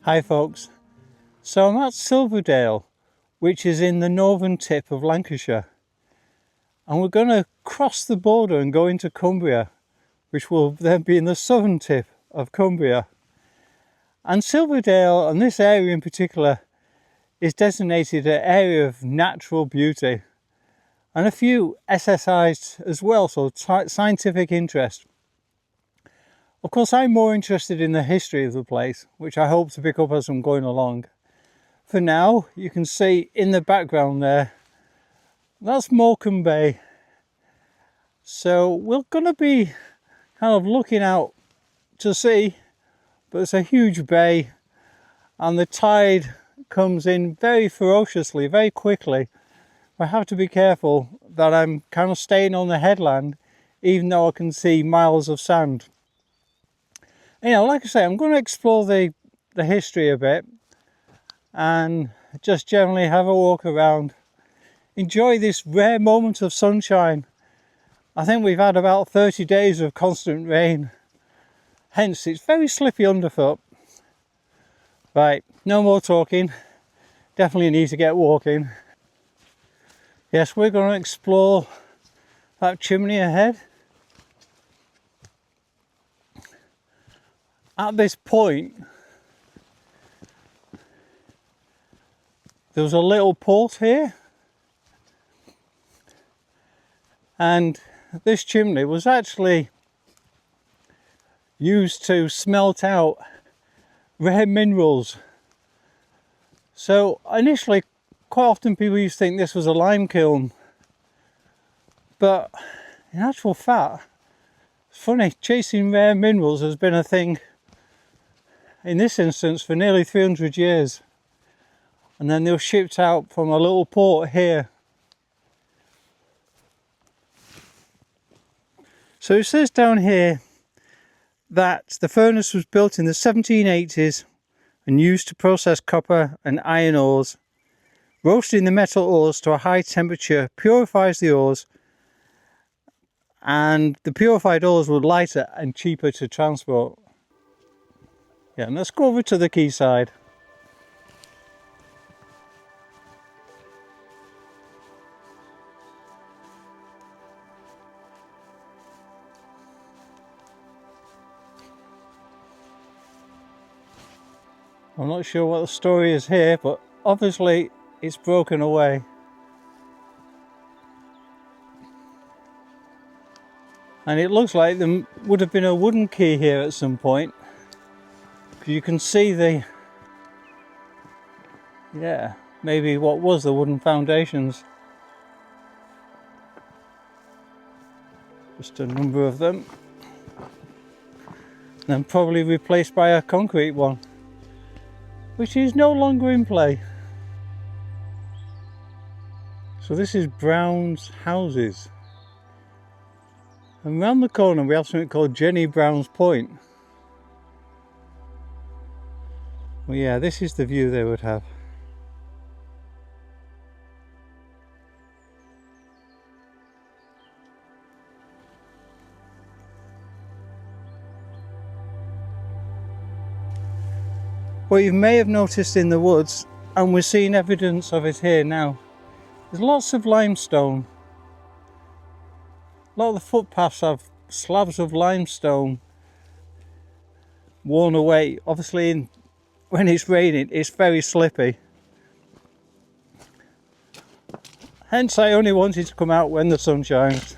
Hi folks, so I'm at Silverdale, which is in the northern tip of Lancashire, and we're going to cross the border and go into Cumbria, which will then be in the southern tip of Cumbria. And Silverdale, and this area in particular, is designated an area of natural beauty and a few SSIs as well, so scientific interest. Of course, I'm more interested in the history of the place, which I hope to pick up as I'm going along. For now, you can see in the background there, that's Morecambe Bay. So we're going to be kind of looking out to sea, but it's a huge bay and the tide comes in very ferociously, very quickly. I have to be careful that I'm kind of staying on the headland, even though I can see miles of sand. Anyhow, like I say, I'm going to explore the history a bit and just generally have a walk around. Enjoy this rare moment of sunshine. I think we've had about 30 days of constant rain. Hence, it's very slippy underfoot. Right, no more talking. Definitely need to get walking. Yes, we're going to explore that chimney ahead. At this point, there was a little port here, and this chimney was actually used to smelt out rare minerals. So initially, quite often people used to think this was a lime kiln, but in actual fact, it's funny, chasing rare minerals has been a thing in this instance for nearly 300 years, and then they were shipped out from a little port here. So it says down here that the furnace was built in the 1780s and used to process copper and iron ores. Roasting the metal ores to a high temperature purifies the ores, and the purified ores were lighter and cheaper to transport. Yeah, and let's go over to the quayside. I'm not sure what the story is here, but obviously it's broken away. And it looks like there would have been a wooden quay here at some point. You can see maybe what was the wooden foundations. Just a number of them. And then probably replaced by a concrete one, which is no longer in play. So this is Brown's Houses. And round the corner we have something called Jenny Brown's Point. Well, yeah, this is the view they would have. What you may have noticed in the woods, and we're seeing evidence of it here now, there's lots of limestone. A lot of the footpaths have slabs of limestone worn away. Obviously when it's raining it's very slippy. Hence I only wanted to come out when the sun shines.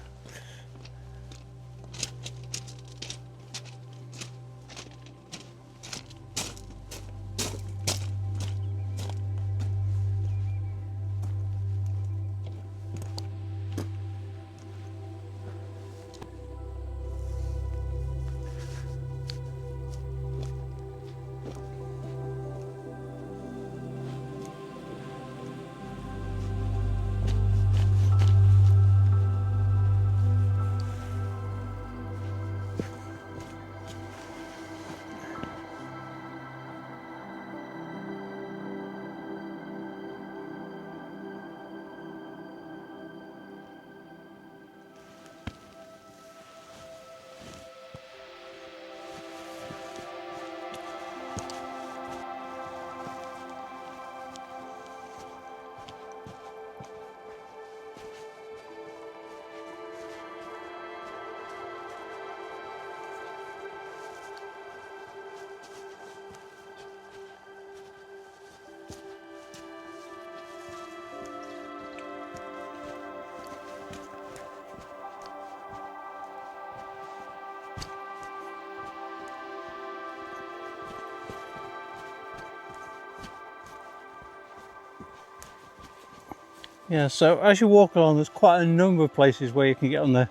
Yeah, so as you walk along, there's quite a number of places where you can get on the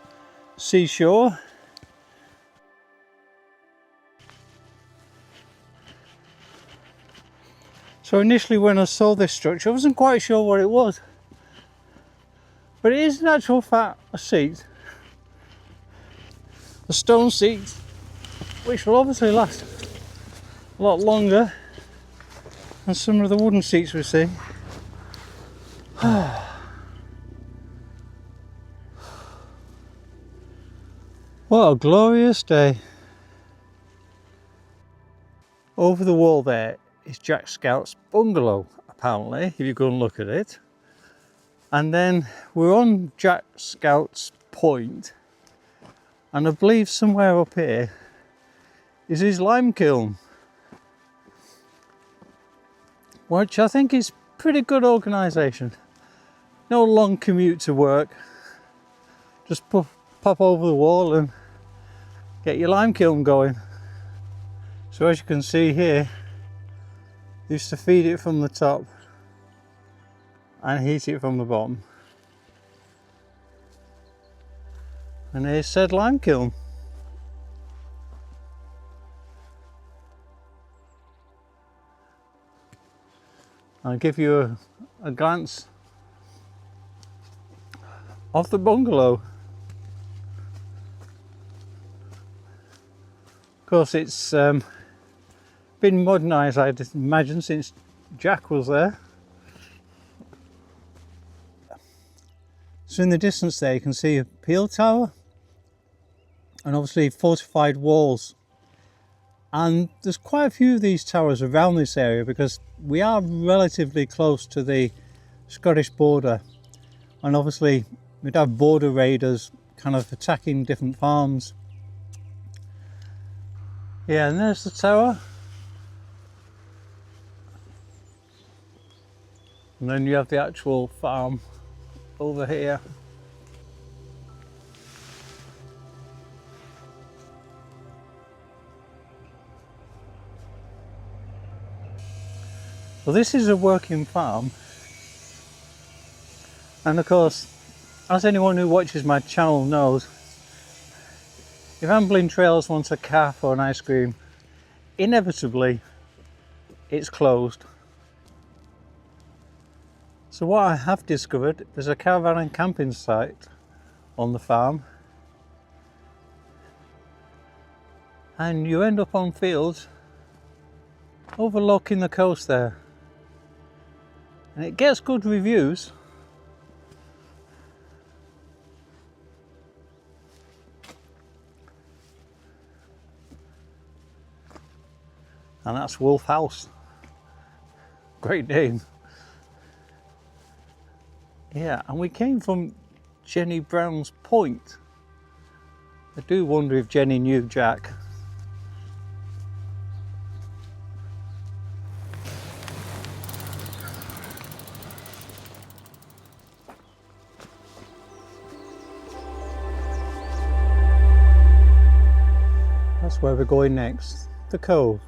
seashore. So initially when I saw this structure, I wasn't quite sure what it was. But it is in actual fact a seat. A stone seat, which will obviously last a lot longer than some of the wooden seats we see. What a glorious day. Over the wall there is Jack Scout's bungalow, apparently, if you go and look at it. And then we're on Jack Scout's point, and I believe somewhere up here is his lime kiln, which I think is pretty good organisation. No long commute to work, just pop over the wall and get your lime kiln going. So as you can see here, they used to feed it from the top and heat it from the bottom. And here's said lime kiln. I'll give you a glance of the bungalow. Of course, it's been modernised, I'd imagine, since Jack was there. So in the distance there you can see a peel tower and obviously fortified walls. And there's quite a few of these towers around this area because we are relatively close to the Scottish border. And obviously we'd have border raiders kind of attacking different farms. Yeah, and there's the tower. And then you have the actual farm over here. Well, this is a working farm. And of course, as anyone who watches my channel knows, if Ambling Trails wants a calf or an ice cream, inevitably it's closed. So what I have discovered, there's a caravan and camping site on the farm, and you end up on fields overlooking the coast there, and it gets good reviews. And that's Wolf House. Great name. Yeah, and we came from Jenny Brown's Point. I do wonder if Jenny knew Jack. That's where we're going next, the Cove.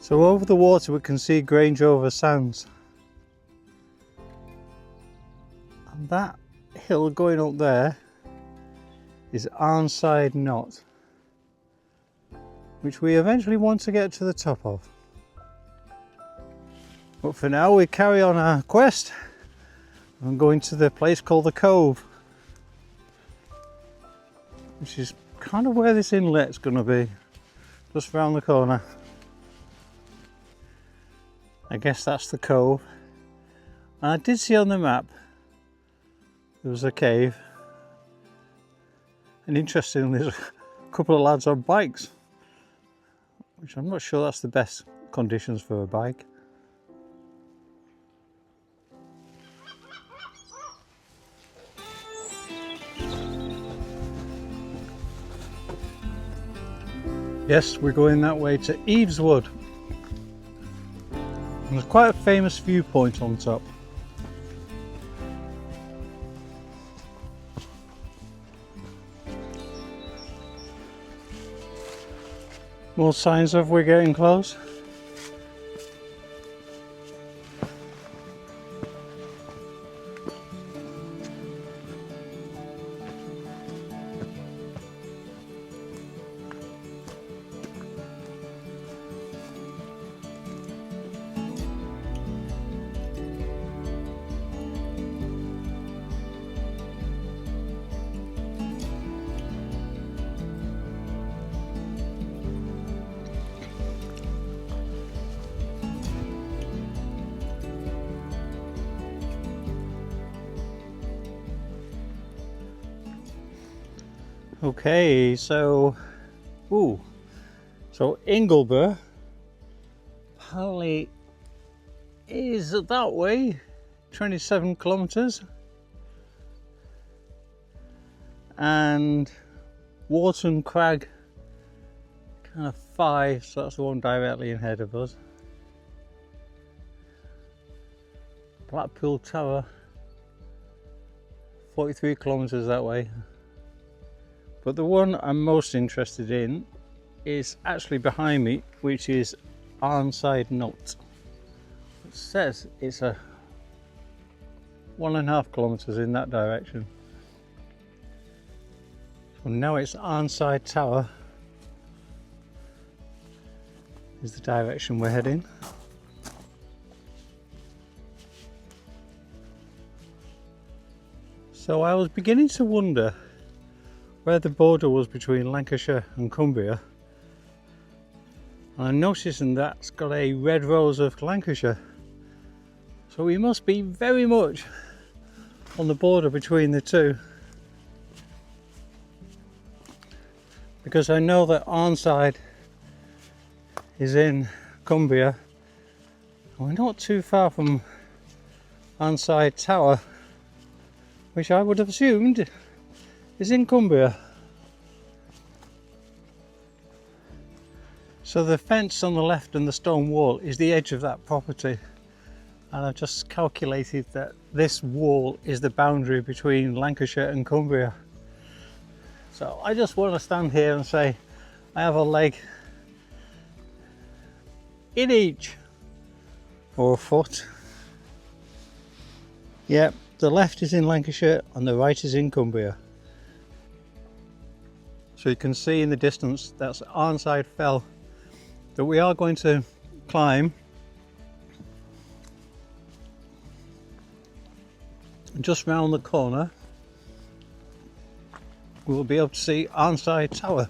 So over the water we can see Grange over Sands. And that hill going up there is Arnside Knott, which we eventually want to get to the top of. But for now we carry on our quest and going to the place called the Cove, which is kind of where this inlet's going to be, just round the corner. I guess that's the Cove. And I did see on the map there was a cave, and interestingly there's a couple of lads on bikes, which I'm not sure that's the best conditions for a bike. Yes, we're going that way to Eves Wood. There's quite a famous viewpoint on top. More signs of we're getting close. Okay, so Ingleby apparently is that way, 27 kilometres, and Wharton Crag kind of 5, so that's the one directly ahead of us. Blackpool Tower 43 kilometres that way. But the one I'm most interested in is actually behind me, which is Arnside Knott. It says it's a 1.5 kilometres in that direction. So now it's Arnside Tower is the direction we're heading. So I was beginning to wonder where the border was between Lancashire and Cumbria, and I'm noticing that's got a red rose of Lancashire, so we must be very much on the border between the two, because I know that Arnside is in Cumbria and we're not too far from Arnside Tower, which I would have assumed is in Cumbria. So the fence on the left and the stone wall is the edge of that property, and I've just calculated that this wall is the boundary between Lancashire and Cumbria. So I just want to stand here and say I have a leg in each, or a foot. Yep, the left is in Lancashire and the right is in Cumbria. So you can see in the distance that's Arnside Fell that we are going to climb. And just round the corner we'll be able to see Arnside Tower,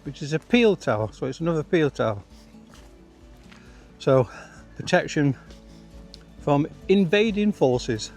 which is a peel tower, so it's another peel tower. So protection from invading forces.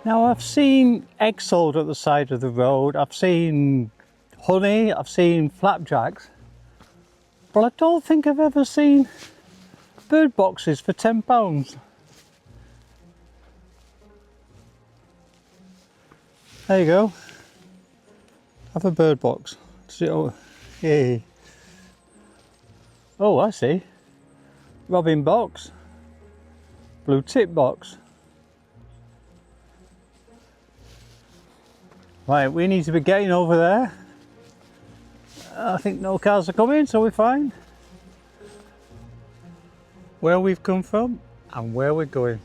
Now I've seen eggs sold at the side of the road, I've seen honey, I've seen flapjacks, but I don't think I've ever seen bird boxes for £10. There you go, have a bird box. So, yay. Oh, I see, robin box, blue tip box. Right, we need to be getting over there. I think no cars are coming, so we're fine. Where we've come from and where we're going.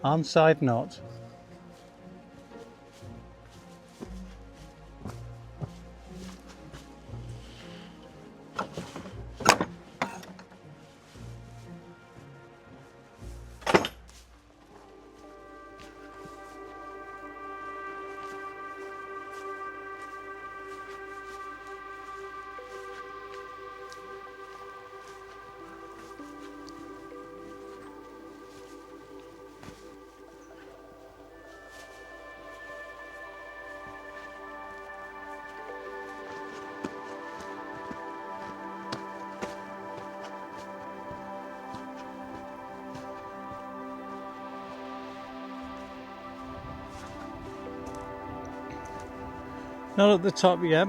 Arnside Knott. Not at the top yet.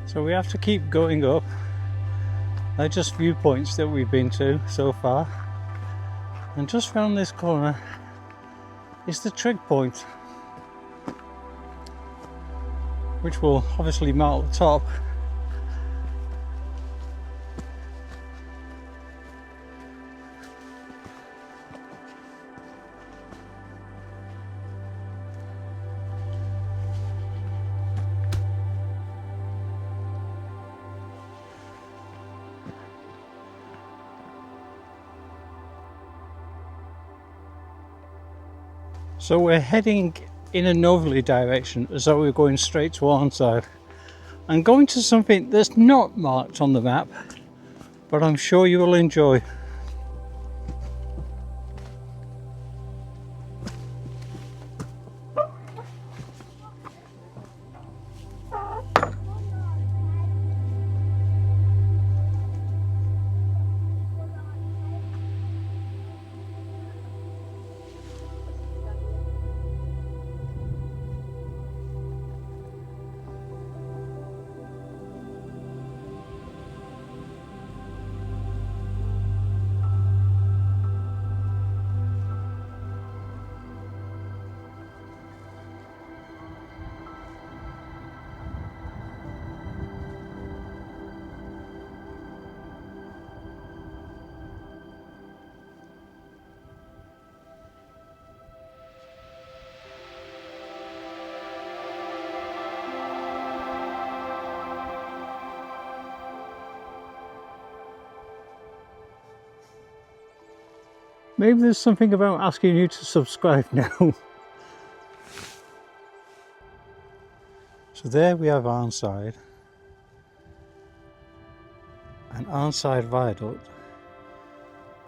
So we have to keep going up. They're just viewpoints that we've been to so far. And just round this corner is the trig point, which will obviously mark the top. So we're heading in a northerly direction as though we're going straight to Arnside. I'm going to something that's not marked on the map, but I'm sure you will enjoy. Maybe there's something about asking you to subscribe now. So there we have Arnside and Arnside Viaduct,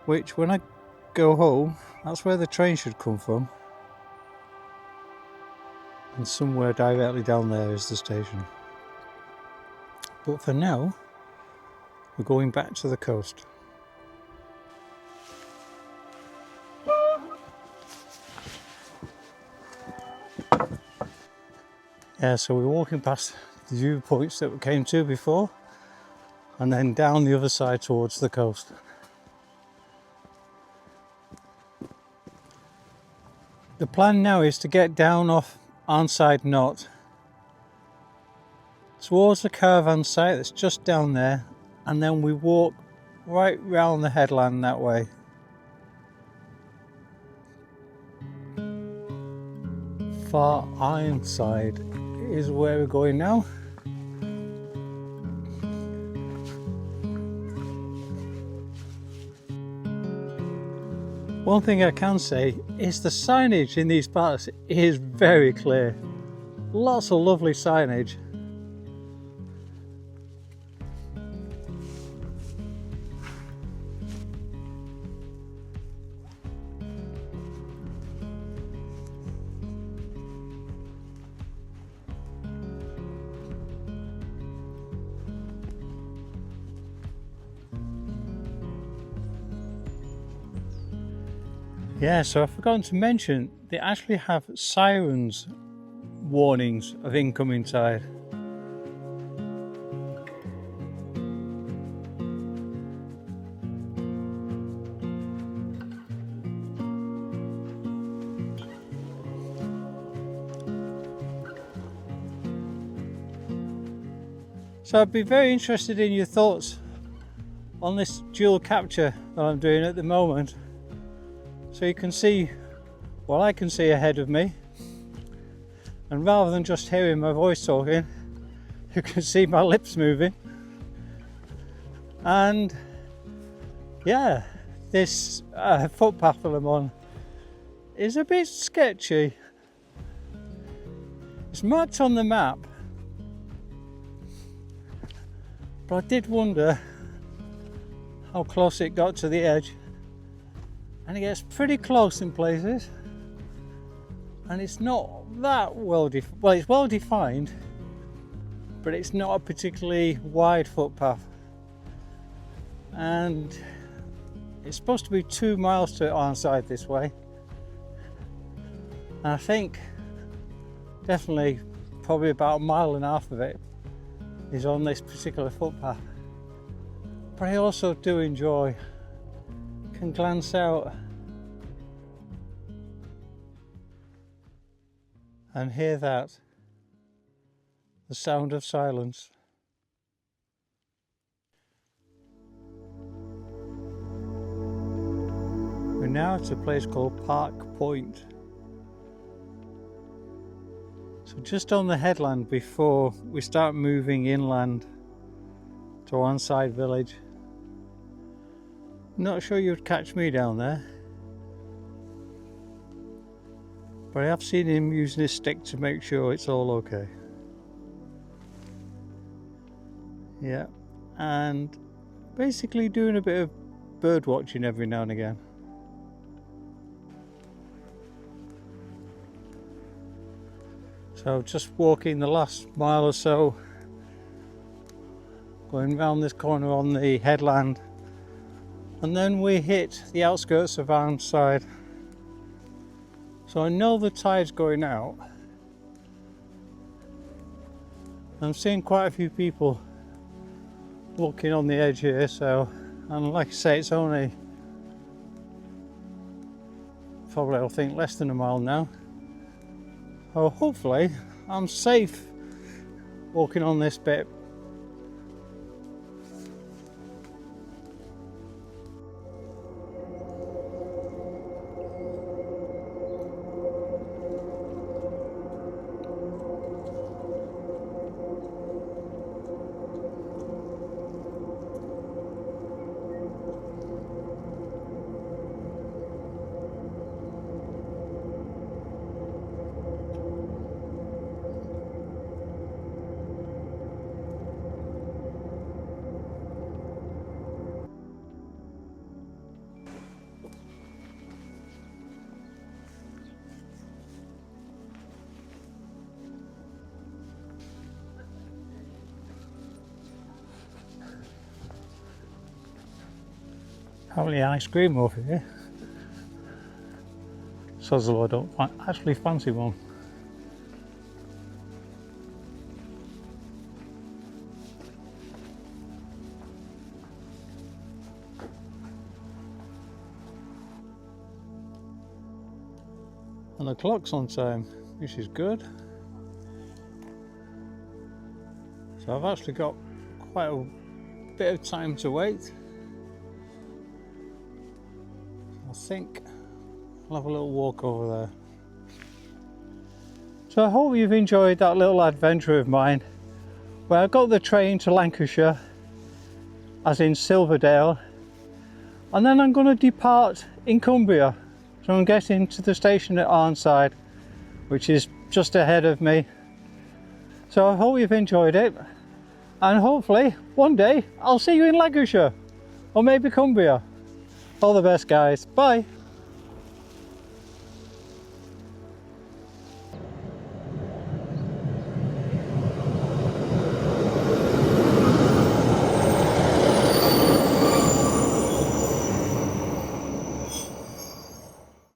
which when I go home, that's where the train should come from. And somewhere directly down there is the station. But for now, we're going back to the coast. Yeah, so we're walking past the viewpoints that we came to before and then down the other side towards the coast. The plan now is to get down off Arnside Knott towards the caravan site that's just down there, and then we walk right round the headland that way. Far Arnside is where we're going now. One thing I can say is the signage in these parts is very clear. Lots of lovely signage. Yeah, so I've forgotten to mention, they actually have sirens warnings of incoming tide. So I'd be very interested in your thoughts on this dual capture that I'm doing at the moment. So you can see, well, I can see ahead of me, and rather than just hearing my voice talking, you can see my lips moving. And yeah, this footpath that I'm on is a bit sketchy. It's marked on the map, but I did wonder how close it got to the edge, and it gets pretty close in places, and it's not that well defined. Well, it's well defined, but it's not a particularly wide footpath, and it's supposed to be 2 miles to Arnside this way, and I think definitely probably about 1.5 miles of it is on this particular footpath. But I also do enjoy, can glance out and hear that, the sound of silence. We're now at a place called Park Point. So just on the headland before we start moving inland to Arnside village. Not sure you'd catch me down there, but I have seen him using his stick to make sure it's all okay. Yeah, and basically doing a bit of bird watching every now and again. So just walking the last mile or so, going round this corner on the headland, and then we hit the outskirts of Arnside. So I know the tide's going out. I'm seeing quite a few people walking on the edge here, so, and like I say, it's only probably, I think, less than 1 mile now. So hopefully I'm safe walking on this bit. Probably ice cream over here. Sozzle, I don't actually fancy one. And the clock's on time, which is good. So I've actually got quite a bit of time to wait. I think I'll have a little walk over there. So I hope you've enjoyed that little adventure of mine, where I got the train to Lancashire, as in Silverdale, and then I'm going to depart in Cumbria. So I'm getting to the station at Arnside, which is just ahead of me. So I hope you've enjoyed it, and hopefully one day I'll see you in Lancashire, or maybe Cumbria. All the best, guys. Bye.